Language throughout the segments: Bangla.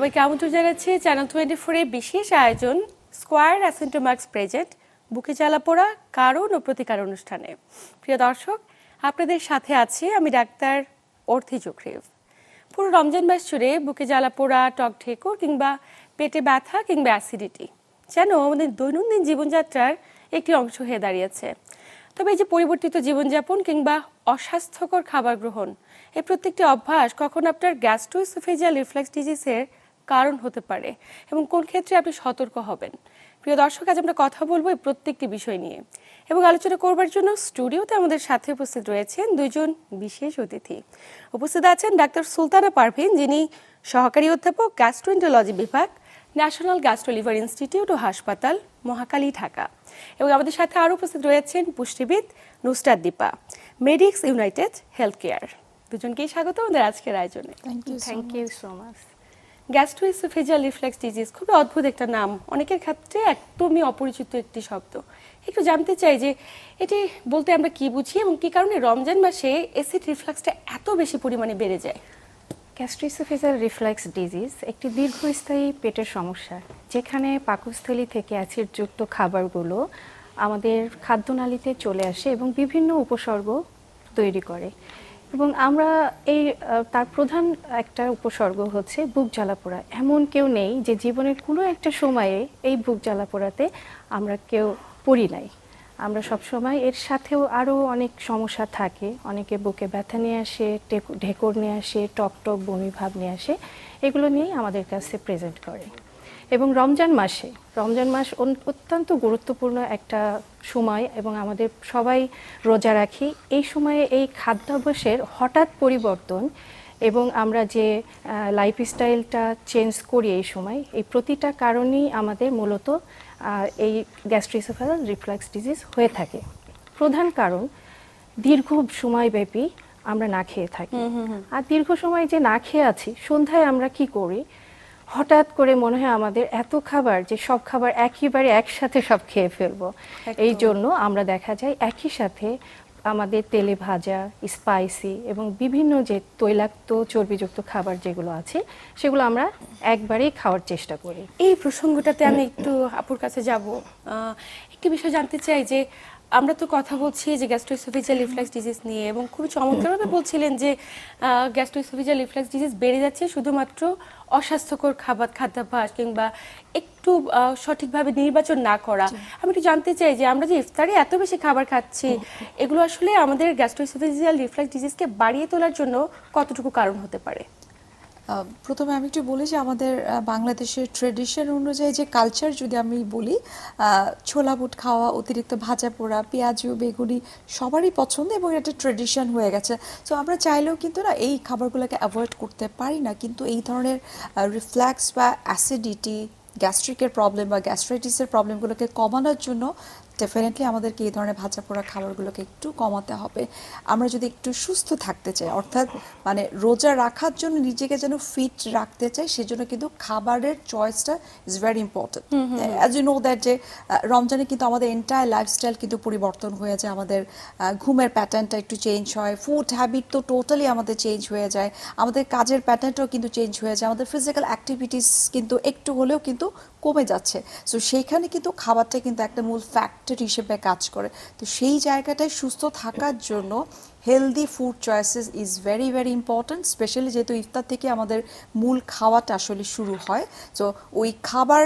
সবাইকে আমন্ত্রণ জানাচ্ছি চ্যানেল 24 এর বিশেষ আয়োজন স্কয়ার অ্যাসেন্টোমার্কস প্রেজেন্ট বুকে জ্বালা পোড়া কারণ ও প্রতিকার অনুষ্ঠানে। প্রিয় দর্শক, আপনাদের সাথে আছি আমি ডাক্তার অর্থি জুখরিভ। পুরো রমজান মাস জুড়ে বুকে জ্বালা পোড়া, টক ঢেকুর কিংবা পেটে ব্যথা কিংবা অ্যাসিডিটি যেন আমাদের দৈনন্দিন জীবনযাত্রার একটি অংশ হয়ে দাঁড়িয়েছে। তবে এই যে পরিবর্তিত জীবনযাপন কিংবা অস্বাস্থ্যকর খাবার গ্রহণ, এই প্রত্যেকটি অভ্যাস কখন আপনার গ্যাস্ট্রোএসোফেজিয়াল রিফ্লাক্স ডিজিজের কারণ হতে পারে এবং কোন ক্ষেত্রে আপনি সতর্ক হবেন। প্রিয় দর্শক, আজ আমরা কথা বলবো এই প্রত্যেকটি বিষয় নিয়ে এবং আলোচনা করবার জন্য স্টুডিওতে আমাদের সাথে উপস্থিত রয়েছেন দুইজন বিশেষ অতিথি। উপস্থিত আছেন ডাক্তার সুলতানা পারভিন, যিনি সহকারী অধ্যাপক গ্যাস্ট্রোএন্টারোলজি বিভাগ, ন্যাশনাল গ্যাস্ট্রো-লিভার ইনস্টিটিউট ও হাসপাতাল, মহাখালী, ঢাকা। এবং আমাদের সাথে আরও উপস্থিত রয়েছেন পুষ্টিবিদ Nusrat Dipa, Medix United Health Care. দুজনকেই স্বাগত আমাদের আজকের আয়োজনে। Thank you so much. Gastroesophageal reflux disease খুবই অদ্ভুত একটা নাম, অনেকের ক্ষেত্রে একদমই অপরিচিত একটি শব্দ। একটু জানতে চাই যে এটি বলতে আমরা কি বুঝি এবং কি কারণে রমজান মাসে অ্যাসিড রিফ্লাক্সটা এত বেশি পরিমাণে বেড়ে যায়। গ্যাস্ট্রোএসোফেজিয়াল রিফ্লাক্স ডিজিজ একটি দীর্ঘস্থায়ী পেটের সমস্যা, যেখানে পাকস্থলী থেকে অ্যাসিডযুক্ত খাবারগুলো আমাদের খাদ্যনালীতে চলে আসে এবং বিভিন্ন উপসর্গ তৈরি করে। এবং আমরা তার প্রধান একটা উপসর্গ হচ্ছে বুক জ্বালা পোড়া। এমন কেউ নেই যে জীবনের কোনো একটা সময়ে এই বুক জ্বালা পোড়াতে আমরা কেউ পড়ি নাই। আমরা সবসময় এর সাথেও আরও অনেক সমস্যা থাকে। অনেকে বুকে ব্যথা নিয়ে আসে, ঢেকুর নিয়ে আসে, টক টক বমি ভাব নিয়ে আসে, এগুলো নিয়েই আমাদের কাছে প্রেজেন্ট করে। এবং রমজান মাস অত্যন্ত গুরুত্বপূর্ণ একটা সময় এবং আমাদের সবাই রোজা রাখি। এই সময়ে এই খাদ্যাভ্যাসের হঠাৎ পরিবর্তন এবং আমরা যে লাইফস্টাইলটা চেঞ্জ করি এই সময়, এই প্রতিটা কারণেই আমাদের মূলত এই গ্যাস্ট্রোএসোফেজিয়াল রিফ্লাক্স ডিজিজ হয়ে থাকে। প্রধান কারণ দীর্ঘ সময়ব্যাপী আমরা না খেয়ে থাকি। আর দীর্ঘ সময় যে না খেয়ে আছি, সন্ধ্যায় আমরা কি করি, হঠাৎ করে মনে হয় আমাদের এত খাবার যে সব খাবার একেবারে একসাথে সব খেয়ে ফেলবো। এই জন্য আমরা দেখা যায় একই সাথে আমাদের তেলে ভাজা, স্পাইসি এবং বিভিন্ন যে তৈলাক্ত চর্বিযুক্ত খাবার যেগুলো আছে, সেগুলো আমরা একবারেই খাওয়ার চেষ্টা করি। এই প্রসঙ্গটাতে আমি একটু আপুর কাছে যাব। একটি বিষয় জানতে চাই যে আমরা তো কথা বলছি যে গ্যাস্ট্রোএসোফেজিয়াল রিফ্লাক্স ডিজিজ নিয়ে এবং খুবই চমৎকারভাবে বলছিলেন যে গ্যাস্ট্রোএসোফেজিয়াল রিফ্লাক্স ডিজিজ বেড়ে যাচ্ছে শুধুমাত্র অস্বাস্থ্যকর খাদ্যাভ্যাস কিংবা একটু সঠিকভাবে নির্বাচন না করা। আমি একটু জানতে চাই যে আমরা যে ইফতারে এত বেশি খাবার খাচ্ছি, এগুলো আসলে আমাদের গ্যাস্ট্রোএসোফেজিয়াল রিফ্লাক্স ডিজিজকে বাড়িয়ে তোলার জন্য কতটুকু কারণ হতে পারে? প্রথমে আমি একটু বলি যে আমাদের বাংলাদেশের ট্রেডিশন অনুযায়ী যে কালচার যদি আমি বলি, ছোলা বুট খাওয়া, অতিরিক্ত ভাজা পোড়া, পেঁয়াজু বেগুনি সবারই পছন্দ এবং এটা ট্রেডিশন হয়ে গেছে। সো আমরা চাইলেও কিন্তু না এই খাবারগুলোকে অ্যাভয়েড করতে পারি না, কিন্তু এই ধরনের রিফ্লাক্স বা অ্যাসিডিটি, গ্যাস্ট্রিকের প্রবলেম বা গ্যাস্ট্রাইটিসের প্রবলেমগুলোকে কমানোর জন্য ডেফিনেটলি আমাদেরকে এই ধরনের ভাজা পোড়া খাবারগুলোকে একটু কমাতে হবে। আমরা যদি একটু সুস্থ থাকতে চাই, অর্থাৎ মানে রোজা রাখার জন্য নিজেকে যেন ফিট রাখতে চাই, সেজন্য কিন্তু খাবারের চয়েসটা is very important. As you know that যে রমজানে কিন্তু আমাদের এন্টায়ার লাইফস্টাইল কিন্তু পরিবর্তন হয়ে যায়, আমাদের ঘুমের প্যাটার্নটা একটু চেঞ্জ হয়, ফুড হ্যাবিট তো টোটালি আমাদের চেঞ্জ হয়ে যায়, আমাদের কাজের প্যাটার্নটাও কিন্তু চেঞ্জ হয়ে যায়, আমাদের ফিজিক্যাল অ্যাক্টিভিটিস কিন্তু একটু হলেও কিন্তু কমে যাচ্ছে। সো সেইখানে কিন্তু খাবারটা কিন্তু একটা মূল ফ্যাক্টর হিসেবে কাজ করে। তো সেই জায়গাটায় সুস্থ থাকার জন্য healthy food choices is very very important, specially যেহেতু ইফতার থেকে আমাদের মূল খাওয়াটা আসলে শুরু হয়। তো ওই খাবার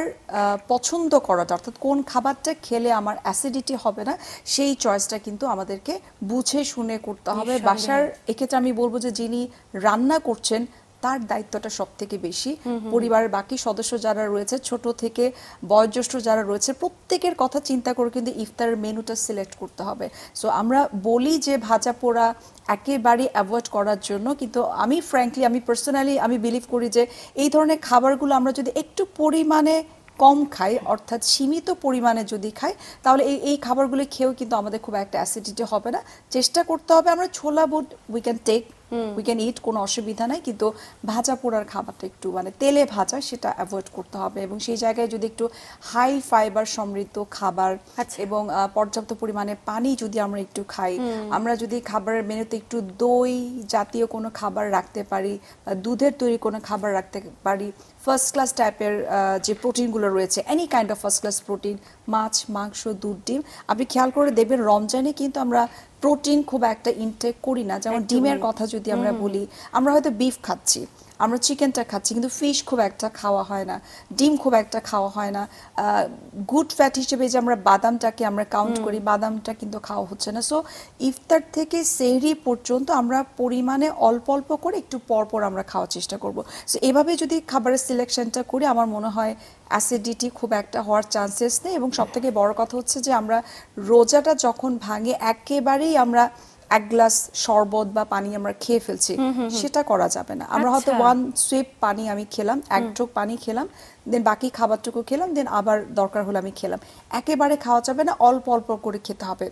পছন্দ করাটা, অর্থাৎ কোন খাবারটা খেলে আমার অ্যাসিডিটি হবে না, সেই চয়েসটা কিন্তু আমাদেরকে বুঝে শুনে করতে হবে। বাসার এক্ষেত্রে আমি বলবো যে যিনি রান্না করছেন তার দায়িত্বটা সব থেকে বেশি। পরিবারের বাকি সদস্য যারা রয়েছে, ছোট থেকে বয়োজ্যেষ্ঠ যারা রয়েছে, প্রত্যেকের কথা চিন্তা করে কিন্তু ইফতারের মেনুটা সিলেক্ট করতে হবে। সো আমরা বলি যে ভাজা পোড়া একেবারে অ্যাভয়েড করার জন্য, কিন্তু আমি ফ্র্যাঙ্কলি আমি পার্সোনালি আমি বিলিভ করি যে এই ধরনের খাবারগুলো আমরা যদি একটু পরিমাণে কম খাই, অর্থাৎ সীমিত পরিমাণে যদি খাই, তাহলে এই খাবারগুলো খেয়েও কিন্তু আমাদের খুব একটা অ্যাসিডিটি হবে না। চেষ্টা করতে হবে আমরা ছোলা বুট we can take, we can eat, কোনো অসুবিধা নাই, কিন্তু ভাজা পোড়ার খাবারটা একটু মানে তেলে ভাজা সেটা অ্যাভয়েড করতে হবে। এবং সেই জায়গায় যদি একটু হাই ফাইবার সমৃদ্ধ খাবার এবং পর্যাপ্ত পরিমাণে পানি যদি আমরা একটু খাই, আমরা যদি খাবারের মেনুতে একটু দই জাতীয় কোনো খাবার রাখতে পারি, দুধের তৈরি কোনো খাবার রাখতে পারি, ফার্স্ট ক্লাস টাইপের যে প্রোটিনগুলো রয়েছে, any kind of first class protein, মাছ, মাংস, দুধ, ডিম। আপনি খেয়াল করে দেখবেন রমজানে কিন্তু আমরা প্রোটিন খুব একটা ইনটেক করি না। যেমন ডিমের কথা যদি আমরা বলি, আমরা হয়তো বিফ খাচ্ছি, আমরা চিকেনটা খাচ্ছি, কিন্তু ফিশ খুব একটা খাওয়া হয় না, ডিম খুব একটা খাওয়া হয় না। গুড ফ্যাট হিসেবে যে আমরা বাদামটাকে আমরা কাউন্ট করি, বাদামটা কিন্তু খাওয়া হচ্ছে না। সো ইফতার থেকে সেহরি পর্যন্ত আমরা পরিমাণে অল্প অল্প করে একটু পর পর আমরা খাওয়ার চেষ্টা করব। সো এভাবে যদি খাবারের সিলেকশনটা করি, আমার মনে হয় অ্যাসিডিটি খুব একটা হওয়ার চান্সেস নেই। এবং সবথেকে বড় কথা হচ্ছে যে আমরা রোজাটা যখন ভাঙে একেবারেই আমরা এক গ্লাস শরবত বা পানি আমরা খেয়ে ফেলছি, সেটা করা যাবে না। আমরা হয়তো ওয়ান সুইপ পানি আমি খেলাম, এক ঢোক পানি খেলাম, দেন বাকি খাবারটুকু খেলাম, দেন আবার দরকার হলে আমি খেলাম। একেবারে খাওয়া যাবে না, অল্প অল্প করে খেতে হবে।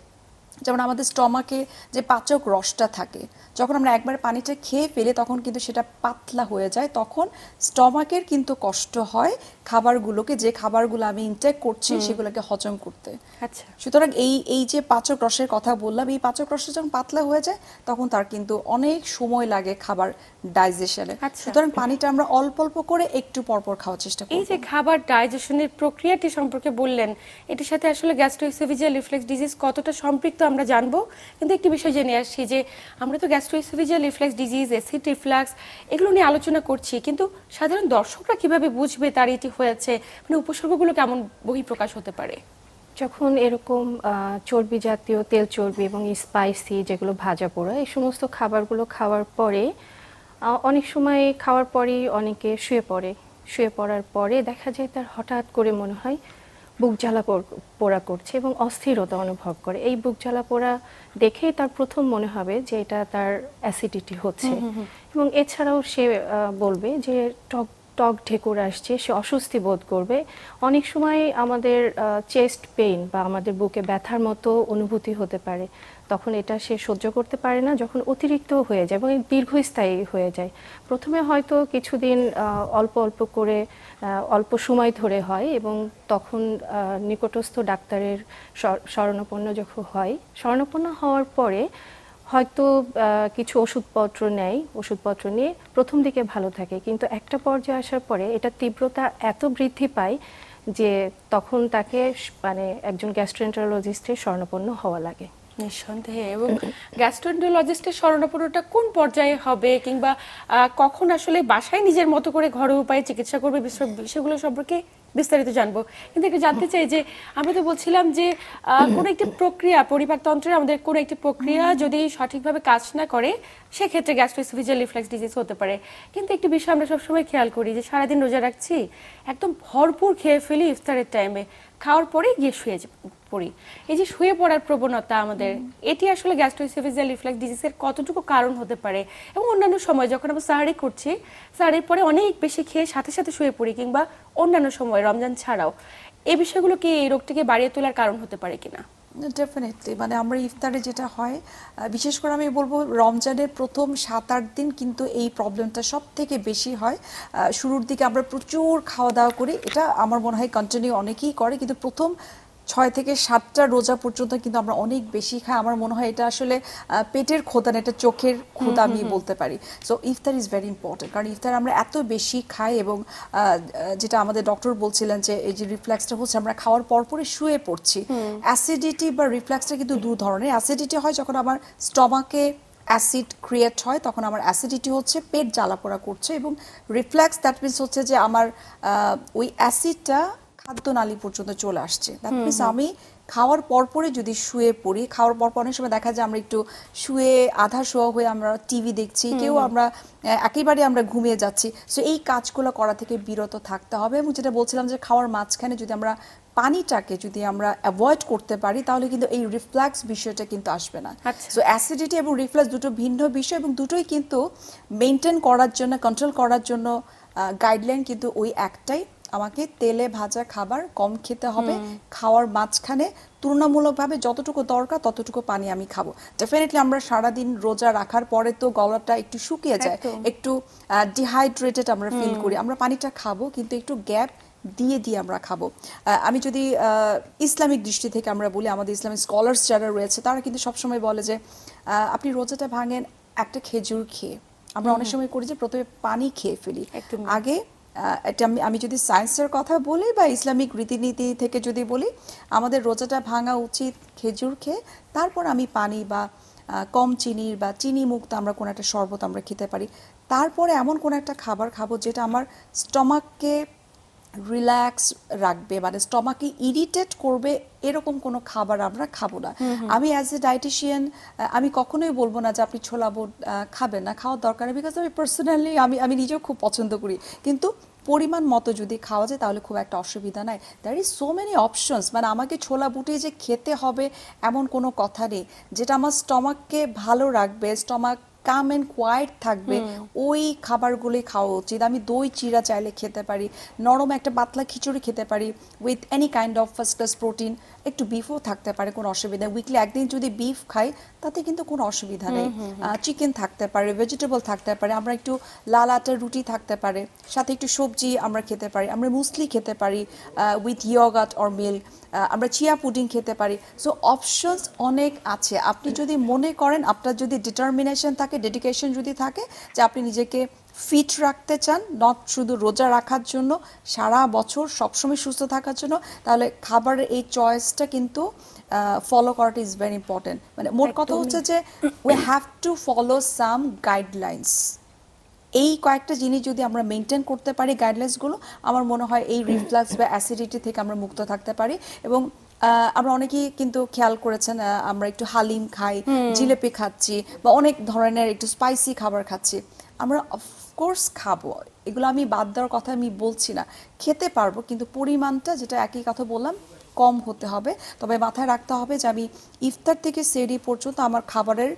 যেমন আমাদের স্টমাকে যে পাচক রসটা থাকে, যখন আমরা একবার পানিটা খেয়ে ফেলি তখন কিন্তু সেটা পাতলা হয়ে যায়, তখন স্টমাকের কিন্তু কষ্ট হয় খাবারগুলোকে, যে খাবারগুলো আমি ইনটেক করছি সেগুলোকে হজম করতে। আচ্ছা, সুতরাং এই যে পাচক রসের কথা বললাম, এই পাচক রসটা যখন পাতলা হয়ে যায় তখন তার কিন্তু অনেক সময় লাগে খাবার ডাইজেশনে। আচ্ছা। সুতরাং পানিটা আমরা অল্প অল্প করে একটু পরপর খাওয়ার চেষ্টা এই করব। যে খাবার ডাইজেশনের প্রক্রিয়াটি সম্পর্কে বললেন, এটির সাথে আসলে গ্যাস্ট্রোএসোফেজিয়াল রিফ্লেক্স ডিজিজ কতটা সম্পৃক্ত আমরা জানবো, কিন্তু একটি বিষয় জেনে আসছি যে আমরা তো গ্যাস্ট্রোএসোফেজিয়াল রিফ্লেক্স ডিজিজ, অ্যাসিড রিফ্লাক্স এগুলো নিয়ে আলোচনা করছি, কিন্তু সাধারণ দর্শকরা কিভাবে বুঝবে তার এটি হয়েছে, মানে উপসর্গগুলো কেমন বহিঃপ্রকাশ হতে পারে? যখন এরকম চর্বি জাতীয়, তেল চর্বি এবং স্পাইসি যেগুলো ভাজা পোড়া, এই সমস্ত খাবারগুলো খাওয়ার পরে অনেক সময় খাওয়ার পরেই অনেকে শুয়ে পড়ে। শুয়ে পড়ার পরে দেখা যায় তার হঠাৎ করে মনে হয় বুক জ্বালা পোড়া করছে এবং অস্থিরতা অনুভব করে। এই বুক জ্বালা পোড়া দেখেই তার প্রথম মনে হবে যে এটা তার অ্যাসিডিটি হচ্ছে। এবং এছাড়াও সে বলবে যে টক টক ঢেকুর আসছে, সে অস্বস্তি বোধ করবে। অনেক সময় আমাদের চেস্ট পেইন বা আমাদের বুকে ব্যথার মতো অনুভূতি হতে পারে, তখন এটা সে সহ্য করতে পারে না, যখন অতিরিক্ত হয়ে যায় এবং দীর্ঘস্থায়ী হয়ে যায়। প্রথমে হয়তো কিছুদিন অল্প অল্প করে অল্প সময় ধরে হয় এবং তখন নিকটস্থ ডাক্তারের শরণাপন্ন যখন হয়, শরণাপন্ন হওয়ার পরে হয়তো কিছু ওষুধপত্র নেয়, ওষুধপত্র নিয়ে প্রথম দিকে ভালো থাকে, কিন্তু একটা পর্যায়ে আসার পরে এটা তীব্রতা এত বৃদ্ধি পায় যে তখন তাকে মানে একজন গ্যাস্ট্রোএন্টারোলজিস্টের শরণাপন্ন হওয়া লাগে। নিঃসন্দেহে। এবং গ্যাস্ট্রোএন্টারোলজিস্টের শরণাপন্নটা কোন পর্যায়ে হবে, কিংবা কখন আসলে বাসায় নিজের মতো করে ঘরোয়া উপায়ে চিকিৎসা করবে, বিষয়গুলো সম্পর্কে বিস্তারিত জানবো। কিন্তু একটু জানতে চাই যে আমরা তো বলছিলাম যে কোনো একটি প্রক্রিয়া, পরিপাকতন্ত্রের আমাদের কোনো একটি প্রক্রিয়া যদি সঠিকভাবে কাজ না করে সেক্ষেত্রে গ্যাস্ট্রোএসোফেজিয়াল রিফ্লেক্স ডিজিজ হতে পারে। কিন্তু একটি বিষয় আমরা সবসময় খেয়াল করি যে সারাদিন রোজা রাখছি, একদম ভরপুর খেয়ে ফেলি ইফতারের টাইমে, খাওয়ার পরে গিয়ে শুয়ে পড়ি। এই যে শুয়ে পড়ার প্রবণতা আমাদের, এটি আসলে গ্যাস্ট্রোএসোফেজিয়াল রিফ্লেক্স ডিজিজের কতটুকু কারণ হতে পারে? এবং অন্যান্য সময় যখন আমরা সাহারি করছি, সাহারির পরে অনেক বেশি খেয়ে সাথে সাথে শুয়ে পড়ি, কিংবা অন্যান্য সময় রমজান ছাড়াও, এই বিষয়গুলো কি এই রোগটিকে বাড়িয়ে তোলার কারণ হতে পারে কিনা? ডেফিনেটলি, মানে আমরা ইফতারে যেটা হয়, বিশেষ করে আমি বলবো রমজানের প্রথম 7-8 দিন কিন্তু এই প্রবলেমটা সব থেকে বেশি হয়। শুরুর দিকে আমরা প্রচুর খাওয়া দাওয়া করি, এটা আমার মনে হয় কন্টিনিউ অনেকেই করে, কিন্তু প্রথম 6 থেকে 7টা রোজা পর্যন্ত কিন্তু আমরা অনেক বেশি খাই। আমার মনে হয় এটা আসলে পেটের ক্ষুধা না, এটা চোখের ক্ষুধা আমি বলতে পারি। So iftar is very important, কারণ ইফতার আমরা এত বেশি খাই এবং যেটা আমাদের ডক্টর বলছিলেন যে এই যে রিফ্লেক্সটা হচ্ছে আমরা খাওয়ার পরপরই শুয়ে পড়ছি। অ্যাসিডিটি বা রিফ্লেক্সটা কিন্তু দু ধরনের। অ্যাসিডিটি হয় যখন আমার স্টমাকে অ্যাসিড ক্রিয়েট হয়, তখন আমার অ্যাসিডিটি হচ্ছে, পেট জ্বালাপোড়া করছে, এবং রিফ্লেক্স দ্যাট মিনস হচ্ছে যে আমার ওই অ্যাসিডটা খাদ্যনালী পর্যন্ত চলে আসছে। দ্যাট মিনস আমি খাওয়ার পরপরে যদি শুয়ে পড়ি, খাওয়ার পরপর অনেক সময় দেখা যায় আমরা একটু শুয়ে আধা শোয়া হয়ে আমরা টিভি দেখছি, কেউ আমরা একেবারে আমরা ঘুমিয়ে যাচ্ছি। সো এই কাজগুলো করা থেকে বিরত থাকতে হবে। এবং যেটা বলছিলাম যে খাওয়ার মাঝখানে যদি আমরা পানিটাকে যদি আমরা অ্যাভয়েড করতে পারি, তাহলে কিন্তু এই রিফ্লেক্স বিষয়টা কিন্তু আসবে না। সো অ্যাসিডিটি এবং রিফ্লেক্স দুটো ভিন্ন বিষয়, এবং দুটোই কিন্তু মেনটেন করার জন্য, কন্ট্রোল করার জন্য গাইডলাইন কিন্তু ওই একটাই, আমাকে তেলে ভাজা খাবার কম খেতে হবে, খাওয়ার মাঝখানে তুলনামূলকভাবে যতটুকু দরকার ততটুকু পানি আমি খাবো। ডেফিনেটলি আমরা সারাদিন রোজা রাখার পরে তো গলাটা একটু শুকিয়ে যায়, একটু ডিহাইড্রেটেড আমরা ফিল করি, আমরা পানিটা খাবো কিন্তু একটু গ্যাপ দিয়ে দিয়ে আমরা খাবো। আমি যদি ইসলামিক দৃষ্টি থেকে আমরা বলি, আমাদের ইসলামিক স্কলার্স যারা রয়েছে তারা কিন্তু সবসময় বলে যে আপনি রোজাটা ভাঙেন একটা খেজুর খেয়ে। আমরা অনেক সময় করি যে প্রথমে পানি খেয়ে ফেলি, আগে এটা আমি যদি সায়েন্সের কথা বলি বা ইসলামিক রীতিনীতি থেকে যদি বলি, আমাদের রোজাটা ভাঙা উচিত খেজুর খেয়ে, তারপর আমি পানি বা কম চিনির বা চিনি মুক্ত আমরা কোনো একটা শরবত আমরা খেতে পারি। তারপরে এমন কোনো একটা খাবার খাবো যেটা আমার স্টমাককে রিল্যাক্স রাখবে, মানে স্টমাকে ইরিটেট করবে এরকম কোনো খাবার আমরা খাবো না। আমি অ্যাজ এ ডায়েটিশিয়ান আমি কখনোই বলবো না যে আপনি ছোলা বুট খাবেন না, খাওয়ার দরকার নেই, বিকজ আমি পার্সোনালি আমি নিজেও খুব পছন্দ করি, কিন্তু পরিমাণ মতো যদি খাওয়া যায় তাহলে খুব একটা অসুবিধা নাই। There is so many options, মানে আমাকে ছোলা বুটে যে খেতে হবে এমন কোনো কথা নেই। যেটা আমার স্টমাককে ভালো রাখবে, স্টমাক কাম অ্যান্ড কোয়াইট থাকবে, ওই খাবারগুলোই খাওয়া উচিত। আমি দই চিড়া চাইলে খেতে পারি, নরম একটা পাতলা খিচুড়ি খেতে পারি with any kind of first class protein, একটু বিফও থাকতে পারে, কোনো অসুবিধা। উইকলি একদিন যদি বিফ খাই তাতে কিন্তু কোনো অসুবিধা নেই। চিকেন থাকতে পারে, ভেজিটেবল থাকতে পারে, আমরা একটু লাল আটার রুটি থাকতে পারে, সাথে একটু সবজি আমরা খেতে পারি, আমরা মুসলি খেতে পারি উইথ ইয়োগার্ট অর মিল্ক, আমরা চিয়া পুডিং খেতে পারি। সো অপশনস অনেক আছে। আপনি যদি মনে করেন, আপনার যদি ডিটারমিনেশন থাকে, ডেডিকেশন যদি থাকে যে আপনি নিজেকে ফিট রাখতে চান, নট শুধু রোজা রাখার জন্য, সারা বছর সবসময় সুস্থ থাকার জন্য, তাহলে খাবারের এই চয়েসটা কিন্তু ফলো করাটা ইজ ভেরি ইম্পর্টেন্ট। মানে মোট কথা হচ্ছে যে we have to follow some guidelines. এই কয়েকটা জিনিস যদি আমরা মেনটেন করতে পারি, গাইডলাইন্সগুলো, আমার মনে হয় এই রিফ্লাক্স বা অ্যাসিডিটি থেকে আমরা মুক্ত থাকতে পারি। এবং আমরা অনেকেই কিন্তু খেয়াল করেছেন, আমরা একটু হালিম খাই, জিলেপি খাচ্ছি, বা অনেক ধরনের একটু স্পাইসি খাবার খাচ্ছি। আমরা অফকোর্স খাবো, এগুলো আমি বাদ দেওয়ার কথা আমি বলছি না, খেতে পারবো, কিন্তু পরিমাণটা, যেটা একই কথা বললাম, কম হতে হবে। তবে মাথায় রাখতে হবে যে আমি ইফতার থেকে সেহরি পর্যন্ত আমার খাবারের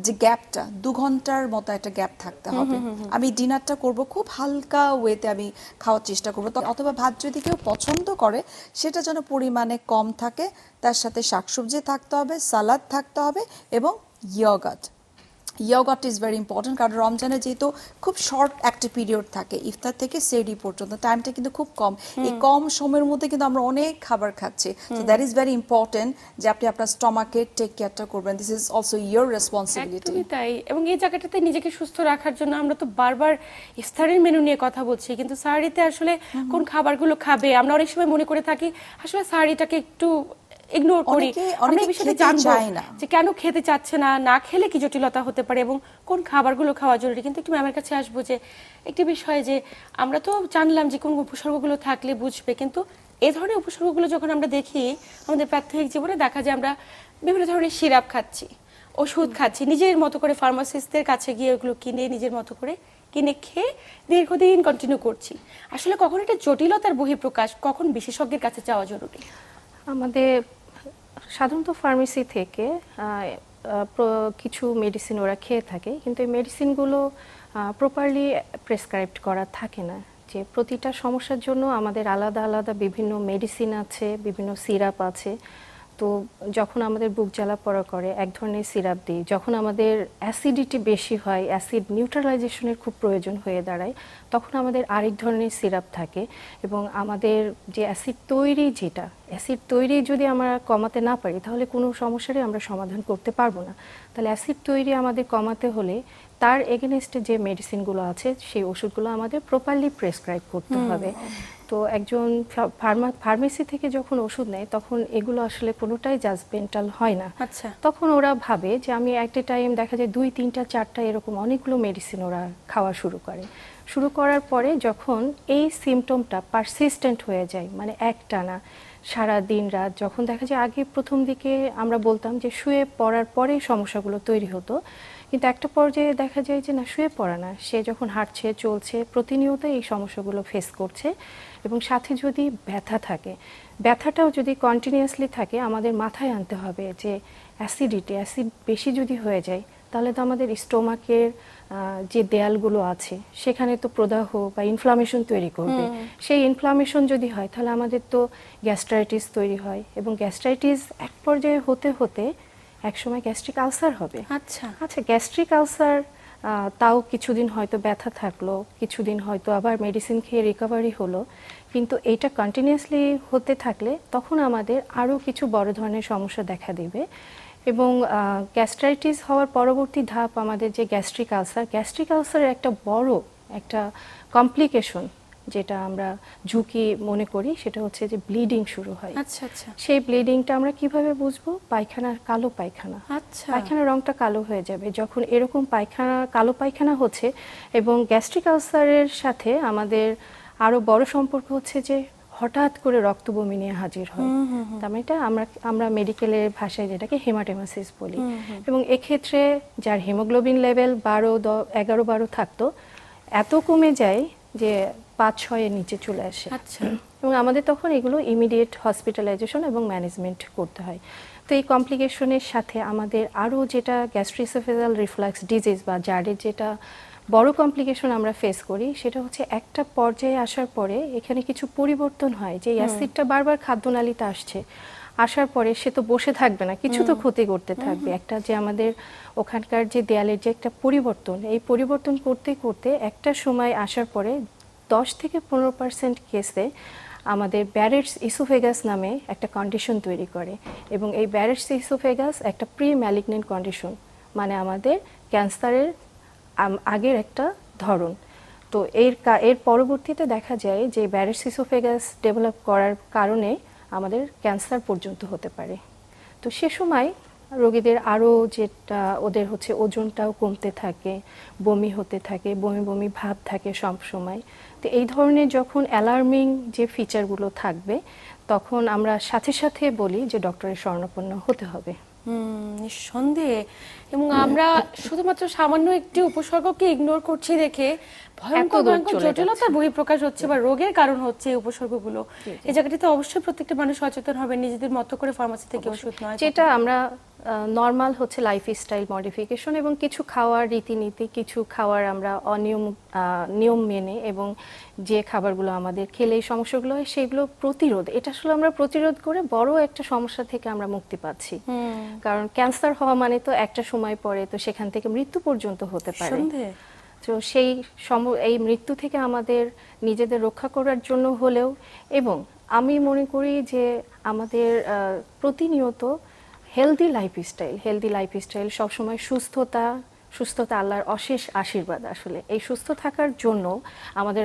যে গ্যাপটা 2 ঘন্টার মতো একটা গ্যাপ থাকতে হবে। আমি ডিনারটা করব খুব হালকা ওয়েতে আমি খাওয়ার চেষ্টা করবো, অথবা ভাত যদি কেউ পছন্দ করে সেটা যেন পরিমাণে কম থাকে, তার সাথে শাকসবজি থাকতে হবে, সালাদ থাকতে হবে, এবং ইয়োগার্ট ইজ ভেরি ইম্পর্টেন্ট। কারণ রমজানে যেহেতু খুব শর্ট একটা পিরিয়ড থাকে, ইফতার থেকে সেহরি পর্যন্ত টাইমটা কিন্তু খুব কম, এই কম সময়ের মধ্যে কিন্তু আমরা অনেক খাবার খাচ্ছি। So that is very important যে আপনি আপনার স্টমাকে টেক কেয়ারটা করবেন। This is also your responsibility. একদমই তাই। এবং এই জায়গাটাতে নিজেকে সুস্থ রাখার জন্য আমরা তো বারবার ইফতারের মেনু নিয়ে কথা বলছি, কিন্তু সাহারিতে আসলে কোন খাবারগুলো খাবে আমরা অনেক সময় মনে করে থাকি, আসলে সাহারিটাকে একটু ইগনোর করি। আমরা এই বিষয়টা জানবো যে কেন খেতে চাচ্ছে না, না খেলে কি জটিলতা হতে পারে এবং কোন খাবারগুলো খাওয়া জরুরি। কিন্তু একটু ম্যামের কাছে আসবো যে একটি বিষয়, যে আমরা তো জানলাম যে কোন উপসর্গগুলো থাকলে বুঝবে, কিন্তু এই ধরনের উপসর্গগুলো যখন আমরা দেখি আমাদের প্রাত্যহিক জীবনে, দেখা যায় আমরা বিভিন্ন ধরনের সিরাপ খাচ্ছি, ওষুধ খাচ্ছি, নিজের মতো করে ফার্মাসিস্টদের কাছে গিয়ে ওগুলো কিনে নিজের মতো করে কিনে খেয়ে দীর্ঘদিন কন্টিনিউ করছি। আসলে কখন এটা জটিলতার বহিঃপ্রকাশ, কখন বিশেষজ্ঞের কাছে যাওয়া জরুরি? আমাদের সাধারণত ফার্মেসি থেকে কিছু মেডিসিন ওরা খেয়ে থাকে, কিন্তু এই মেডিসিনগুলো প্রপারলি প্রেসক্রাইবড করা থাকে না। যে প্রতিটা সমস্যার জন্য আমাদের আলাদা আলাদা বিভিন্ন মেডিসিন আছে, বিভিন্ন সিরাপ আছে। তো যখন আমাদের বুক জ্বালা পড়া করে এক ধরনের সিরাপ দিই, যখন আমাদের অ্যাসিডিটি বেশি হয়, অ্যাসিড নিউট্রালাইজেশনের খুব প্রয়োজন হয়ে দাঁড়ায়, তখন আমাদের আরেক ধরনের সিরাপ থাকে। এবং আমাদের যে অ্যাসিড তৈরি যদি আমরা কমাতে না পারি, তাহলে কোনো সমস্যারই আমরা সমাধান করতে পারবো না। তাহলে অ্যাসিড তৈরি আমাদের কমাতে হলে তার এগেনস্টে যে মেডিসিনগুলো আছে সেই ওষুধগুলো আমাদের প্রপারলি প্রেসক্রাইব করতে হবে। তো একজন ফার্মেসি থেকে যখন ওষুধ নেয়, তখন এগুলো আসলে কোনোটাই জাজমেন্টাল হয় না। আচ্ছা। তখন ওরা ভাবে যে আমি একটা টাইম, দেখা যায় 2, 3টা 4টা এরকম অনেকগুলো মেডিসিন ওরা খাওয়া শুরু করার পরে যখন এই সিমটমটা পারসিস্টেন্ট হয়ে যায়, মানে একটানা সারা দিন রাত, যখন দেখা যায় আগে প্রথম দিকে আমরা বলতাম যে শুয়ে পড়ার পরেই সমস্যাগুলো তৈরি হতো, কিন্তু একটা পর্যায়ে দেখা যায় যে না, শুয়ে পড়া না, সে যখন হাঁটছে, চলছে, প্রতিনিয়ত এই সমস্যাগুলো ফেস করছে। এবং সাথে যদি ব্যথা থাকে, ব্যথাটাও যদি কন্টিনিউয়াসলি থাকে, আমাদের মাথায় আনতে হবে যে অ্যাসিড বেশি যদি হয়ে যায়, তাহলে তো আমাদের স্টোমাকের যে দেয়ালগুলো আছে সেখানে তো প্রদাহ বা ইনফ্লামেশন তৈরি করবে। সেই ইনফ্লামেশন যদি হয়, তাহলে আমাদের তো গ্যাস্ট্রাইটিস তৈরি হয়, এবং গ্যাস্ট্রাইটিস এক পর্যায়ে হতে হতে একসময় গ্যাস্ট্রিক আলসার হবে। আচ্ছা, গ্যাস্ট্রিক আলসার তাও কিছুদিন হয়তো ব্যথা থাকলো, কিছুদিন হয়তো আবার মেডিসিন খেয়ে রিকভারি হলো, কিন্তু এইটা কন্টিনিউয়াসলি হতে থাকলে তখন আমাদের আরও কিছু বড় ধরনের সমস্যা দেখা দেবে। এবং গ্যাস্ট্রাইটিস হওয়ার পরবর্তী ধাপ আমাদের যে গ্যাস্ট্রিক আলসারের একটা বড় একটা কমপ্লিকেশন যেটা আমরা ঝুঁকি মনে করি, সেটা হচ্ছে যে ব্লিডিং শুরু হয়। আচ্ছা আচ্ছা সেই ব্লিডিংটা আমরা কিভাবে বুঝবো? পায়খানার কালো পায়খানা, আচ্ছা পায়খানার রংটা কালো হয়ে যাবে যখন এরকম পায়খানা, কালো পায়খানা হচ্ছে। এবং গ্যাস্ট্রিক আলসারের সাথে আমাদের আরো বড় সম্পর্ক হচ্ছে যে হঠাৎ করে রক্ত বমি নিয়ে হাজির হয়। তার মানে এটা আমরা মেডিকেলের ভাষায় যেটাকে হেমাটেমাসিস বলি। এবং এক্ষেত্রে যার হিমোগ্লোবিন লেভেল 11-12 থাকতো, এত কমে যায় যে 5-6 এর নিচে চলে আসে। আচ্ছা এবং আমাদের তখন এগুলো ইমিডিয়েট হসপিটালাইজেশন এবং ম্যানেজমেন্ট করতে হয়। তো এই কমপ্লিকেশনের সাথে আমাদের আরও যেটা গ্যাস্ট্রিসোফেজাল রিফ্লাক্স ডিজিজ বা জারের যেটা বড় কমপ্লিকেশন আমরা ফেস করি, সেটা হচ্ছে একটা পর্যায়ে আসার পরে এখানে কিছু পরিবর্তন হয়। যে অ্যাসিডটা বারবার খাদ্যনালীতে আসার পরে সে তো বসে থাকবে না, কিছু তো ক্ষতি করতে থাকবে। একটা যে আমাদের ওখানকার যে দেয়ালের যে একটা পরিবর্তন, এই পরিবর্তন করতে করতে একটা সময় আসার পরে 10-15% কেসে আমাদের ব্যারেটস ইসোফেগাস নামে একটা কন্ডিশন তৈরি করে। এবং এই ব্যারেটস ইসোফেগাস একটা প্রি ম্যালিগনেন্ট কন্ডিশন, মানে আমাদের ক্যান্সারের আগের একটা ধরন। তো এর পরবর্তীতে দেখা যায় যে ব্যারেটস ইসোফেগাস ডেভেলপ করার কারণে আমাদের ক্যান্সার পর্যন্ত হতে পারে। তো সে সময় রোগীদের আরও যেটা ওদের হচ্ছে ওজনটাও কমতে থাকে, বমি হতে থাকে, বমি বমি ভাব থাকে সব সময়। তো এই ধরনের যখন অ্যালার্মিং যে ফিচারগুলো থাকবে, তখন আমরা সাথে সাথে বলি যে ডক্টরের শরণাপন্ন হতে হবে। নিঃসন্দেহে। এবং আমরা শুধুমাত্র সামান্য একটি উপসর্গকে ইগনোর করছি দেখে ভয়ঙ্কর এত দূর ভয়ঙ্কর চলে জটিলতার বহিঃপ্রকাশ হচ্ছে বা রোগের কারণ হচ্ছে এই উপসর্গগুলো। এই জায়গাটিতে অবশ্যই প্রত্যেকটা মানুষ সচেতন হবে, নিজেদের মতো করে ফার্মাসি থেকে ওষুধ নয়। যেটা আমরা নর্মাল হচ্ছে লাইফস্টাইল মডিফিকেশন এবং কিছু খাওয়ার রীতিনীতি, কিছু খাওয়ার আমরা নিয়ম মেনে এবং যে খাবারগুলো আমাদের খেলে এই সমস্যাগুলো হয় সেগুলো প্রতিরোধ, এটা আসলে আমরা প্রতিরোধ করে বড় একটা সমস্যা থেকে আমরা মুক্তি পাচ্ছি। কারণ ক্যান্সার হওয়া মানে তো একটা সময় পরে তো সেখান থেকে মৃত্যু পর্যন্ত হতে পারে। তো এই মৃত্যু থেকে আমাদের নিজেদের রক্ষা করার জন্য হলেও, এবং আমি মনে করি যে আমাদের প্রতিনিয়ত হেলদি লাইফস্টাইল সবসময় সুস্থতা আল্লাহর অশেষ আশীর্বাদ। আসলে এই সুস্থ থাকার জন্য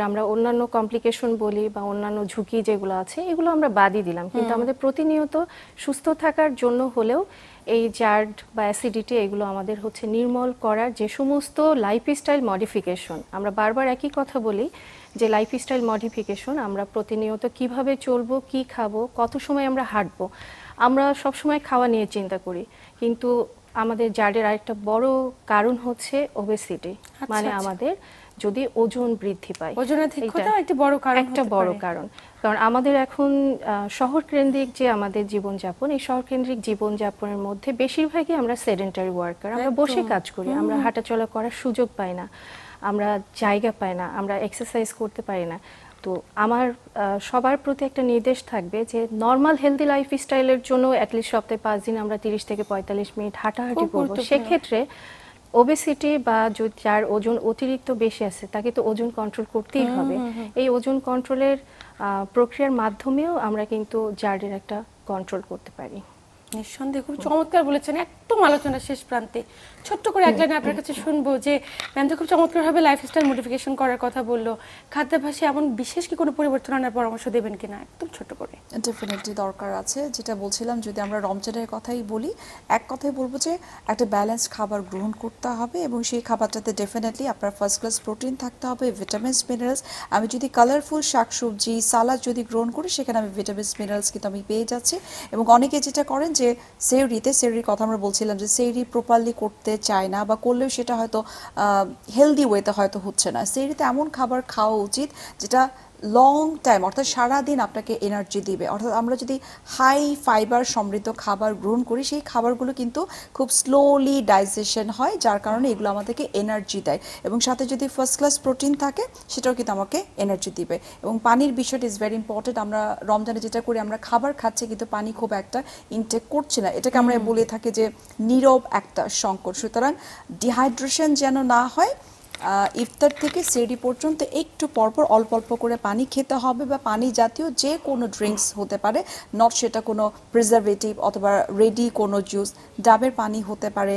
আমরা অন্যান্য কমপ্লিকেশন বলি বা অন্যান্য ঝুঁকি যেগুলো আছে এগুলো আমরা বাদই দিলাম, কিন্তু আমাদের প্রতিনিয়ত সুস্থ থাকার জন্য হলেও এই জার্ড বা অ্যাসিডিটি এগুলো আমাদের হচ্ছে নির্মূল করার যে সমস্ত লাইফস্টাইল মডিফিকেশন, আমরা বারবার একই কথা বলি যে লাইফস্টাইল মডিফিকেশন আমরা প্রতিনিয়ত কিভাবে চলবো, কি খাবো, কত সময় আমরা হাঁটবো, আমরা সবসময় খাওয়া নিয়ে চিন্তা করি, কিন্তু আমাদের জার্ডের আরেকটা বড় কারণ হচ্ছে ওবেসিটি। মানে আমাদের যদি ওজন বৃদ্ধি পায়, একটা বড় কারণ। কারণ আমাদের এখন শহর কেন্দ্রিক যে আমাদের জীবনযাপন, এই শহর কেন্দ্রিক জীবনযাপনের মধ্যে বেশিরভাগই আমরা সেডেন্টারি ওয়ার্কার, আমরা বসে কাজ করি, আমরা হাঁটাচলা করার সুযোগ পাই না, আমরা জায়গা পাই না, আমরা এক্সারসাইজ করতে পারি না। তো আমার সবার প্রতি একটা নির্দেশ থাকবে যে নর্মাল হেলদি লাইফস্টাইলের জন্য অ্যাটলিস্ট সপ্তাহে 5 দিন আমরা 30 থেকে 45 মিনিট হাঁটাহাঁটি করব। সেক্ষেত্রে ওবেসিটি বা যার ওজন অতিরিক্ত বেশি আছে তাকে তো ওজন কন্ট্রোল করতেই হবে। এই ওজন কন্ট্রোলের প্রক্রিয়ার মাধ্যমেও আমরা কিন্তু জার্ডের একটা কন্ট্রোল করতে পারি। নিঃসন্দেহে খুব চমৎকার বলেছেন। একদম আলোচনার শেষ প্রান্তে ছোট্ট করে এক লাইনে আপনার কাছে শুনবো যে ম্যাম তো খুব চমৎকারভাবে লাইফস্টাইল মডিফিকেশন করার কথা বললো, খাদ্যাভ্যাসে এমন বিশেষ কি কোনো পরিবর্তন আনার পরামর্শ দেবেন কিনা একদম ছোট করে? ডেফিনেটলি দরকার আছে। যেটা বলছিলাম, যদি আমরা রমজানের কথাই বলি, এক কথাই বলবো যে একটা ব্যালেন্সড খাবার গ্রহণ করতে হবে এবং সেই খাবারটাতে ডেফিনেটলি আপনার ফার্স্ট ক্লাস প্রোটিন থাকতে হবে, ভিটামিনস মিনারেলস। আমি যদি কালারফুল শাকসবজি সালাদ যদি গ্রহণ করি সেখানে আমি ভিটামিনস মিনারেলস কিন্তু আমি পেয়ে যাচ্ছি। এবং অনেকে যেটা করেন যে সেহরির কথা আমরা বলছিলাম যে সেহরি প্রপারলি করতে চায় না বা করলেও সেটা হয়তো হেলদি ওয়েতে হয়তো হচ্ছে না। সেহরিতে এমন খাবার খাওয়া উচিত যেটা লং টাইম, অর্থাৎ সারাদিন আপনাকে এনার্জি দিবে। অর্থাৎ আমরা যদি হাই ফাইবার সমৃদ্ধ খাবার গ্রহণ করি, সেই খাবারগুলো কিন্তু খুব স্লোলি ডাইজেশন হয়, যার কারণে এগুলো আমাদেরকে এনার্জি দেয়। এবং সাথে যদি ফার্স্ট ক্লাস প্রোটিন থাকে সেটাও কিন্তু আমাকে এনার্জি দিবে। এবং পানির বিষয়টা ইজ ভেরি ইম্পর্টেন্ট। আমরা রমজানে যেটা করি, আমরা খাবার খাচ্ছি কিন্তু পানি খুব একটা ইনটেক করছি না, এটাকে আমরা বলে থাকি যে নীরব একটা সংকট। সুতরাং ডিহাইড্রেশন যেন না হয়, ইফতার থেকে সেহরি পর্যন্ত একটু পরপর অল্প অল্প করে পানি খেতে হবে, বা পানি জাতীয় যে কোনো ড্রিঙ্কস হতে পারে, নট সেটা কোনো প্রিজারভেটিভ অথবা রেডি কোনো জুস, ডাবের পানি হতে পারে,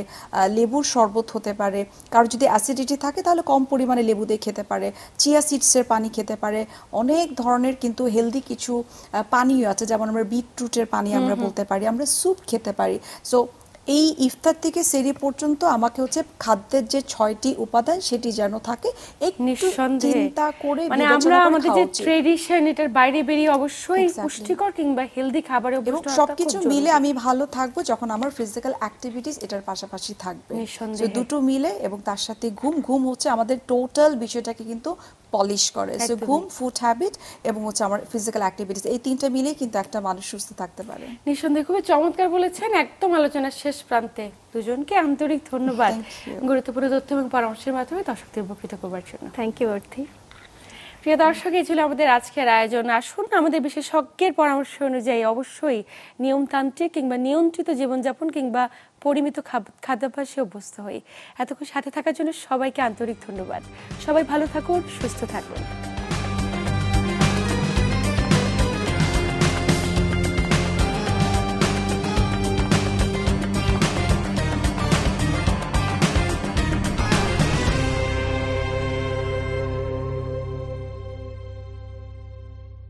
লেবুর শরবত হতে পারে, কারো যদি অ্যাসিডিটি থাকে তাহলে কম পরিমাণে লেবু দিয়ে খেতে পারে, চিয়া সিডসের পানি খেতে পারে। অনেক ধরনের কিন্তু হেলদি কিছু পানীয় আছে, যেমন আমরা বিটরুটের পানি আমরা বলতে পারি, আমরা স্যুপ খেতে পারি। সো এই ইফতার থেকে সেহরি পর্যন্ত আমাকে হচ্ছে খাদ্যের যে 6টি উপাদান সেটি যেন থাকে, একটু নিঃসন্দেহে চিন্তা করে মানে বিবেচনা আমরা করে আমাদের যে খাওয়া উচিত। ট্রেডিশন এটার বাইরে বেরিয়ে অবশ্যই Exactly. পুষ্টিকর কিংবা হেলদি খাবারে এবং অভ্যস্ত হওয়াটা খুব সবকিছু জরুরি। মিলে আমি ভালো থাকবো যখন আমার ফিজিক্যাল অ্যাক্টিভিটিস এটার পাশাপাশি থাকবে। নিঃসন্দেহে। So, দুটো মিলে, এবং তার সাথে ঘুম হচ্ছে আমাদের টোটাল বিষয়টাকে কিন্তু পলিশ করে। সো একদমই। ঘুম, ফুড হ্যাবিট এবং হচ্ছে আমার ফিজিক্যাল অ্যাক্টিভিটিস, এই তিনটা মিলেই কিন্তু একটা মানুষ সুস্থ থাকতে পারে। নিঃসন্দেহে খুবই চমৎকার বলেছেন। একদম আলোচনার শেষ প্রান্তে দুজনকে আন্তরিক ধন্যবাদ Thank you. গুরুত্বপূর্ণ তথ্য এবং পরামর্শের মাধ্যমে দর্শকদের উপকৃত করবার জন্য। Thank you Arthi. প্রিয় দর্শক, এই ছিল আমাদের আজকের আয়োজন। আসুন আমাদের বিশেষজ্ঞের পরামর্শ অনুযায়ী অবশ্যই নিয়মতান্ত্রিক কিংবা নিয়ন্ত্রিত জীবনযাপন কিংবা পরিমিত খাদ্যাভ্যাসে অভ্যস্ত হই। এতক্ষণ সাথে থাকার জন্য সবাইকে আন্তরিক ধন্যবাদ। সবাই ভালো থাকুন, সুস্থ থাকুন।